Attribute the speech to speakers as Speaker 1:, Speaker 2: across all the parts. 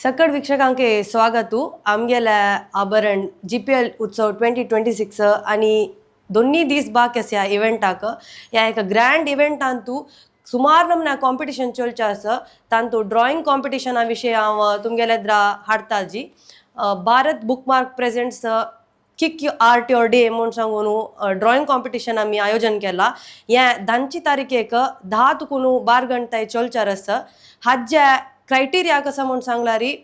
Speaker 1: सकड वीक्षकांके स्वागत आमगेल्या आबरण GPL उत्सव 2026 आणि दोन्ही दीस बाकी आसा इव्हेंटाक या एक ग्रँड इव्हेंटांतू सुमार नमना कॉम्पिटिशन चलचे आसा तांतू ड्रॉइंग कॉम्पिटिशना विशयी हांव तुमगेल्या हाडटा जी Bharat bookmark presents kickstart your day म्हणून सांगून ड्रॉइंग कॉम्पिटिशन आम्ही आयोजन केला या 10 तारखेक 10 तुकून 12 घंटे चलचार आसा हाज्या क्रायटेरिया कसं म्हणून सांगलारी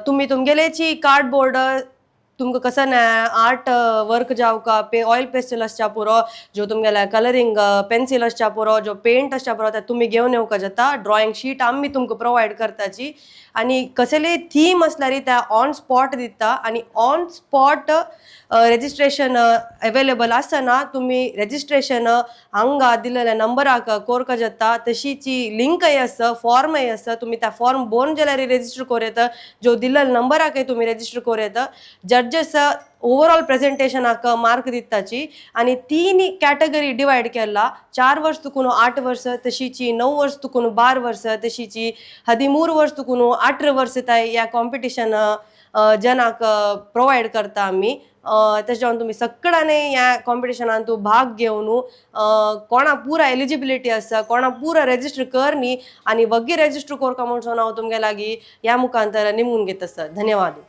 Speaker 1: तुम्ही तुमगेलेची कार्डबोर्ड तुमकां कसं आर्ट वर्क जाव का ऑयल पेस्टल आसच्या पुरो जो तुमगेल्या कलरिंग पेन्सिल आसच्या पुरो जो पेंट आसच्या पुरो ते तुम्ही घेवन येवका जाता ड्रॉइंग शीट आम्ही तुमकां प्रोवायड करताची आणि कसले थीम असल्यार त्या ऑन स्पॉट दिता आणि ऑन स्पॉट रेजिस्ट्रेशन अवेलेबल आसतना तुम्ही रेजिस्ट्रेशन हांगा दिलेल्या नंबराक करका जाता तशीची लिंकय आसा फॉर्मय आसा तुम्ही त्या फॉर्म भरून जाल्यार रेजिस्टर करूं येता जो दिलेल्या नंबराकय तुम्ही रेजिस्टर करूं येता जड्जस ओवरऑल प्रेजेंटेशनाक मार्क दिताची आणि 3 कॅटेगरी डिवाइड केला 4 वर्ष तुकून 8 वर्ष तशीची 9 वर्ष तुकून 12 वर्ष तशीची 13 वर्ष तुकून 18 वर्ष या कॉम्पिटिशन जनाक प्रोवाइड करता आम्ही त्याच्यावर तुम्ही सगळ्यांनी या कॉम्पिटिशनात तू भाग घेऊन कोणा पुरा एलिजिबिलिटी आसा कोणा पुरा रेजिस्टर करनी आणि वगी रेजिस्टर करका म्हणून हांव तुमगे लागी या मुखांतर निमून घेत आसा धन्यवाद।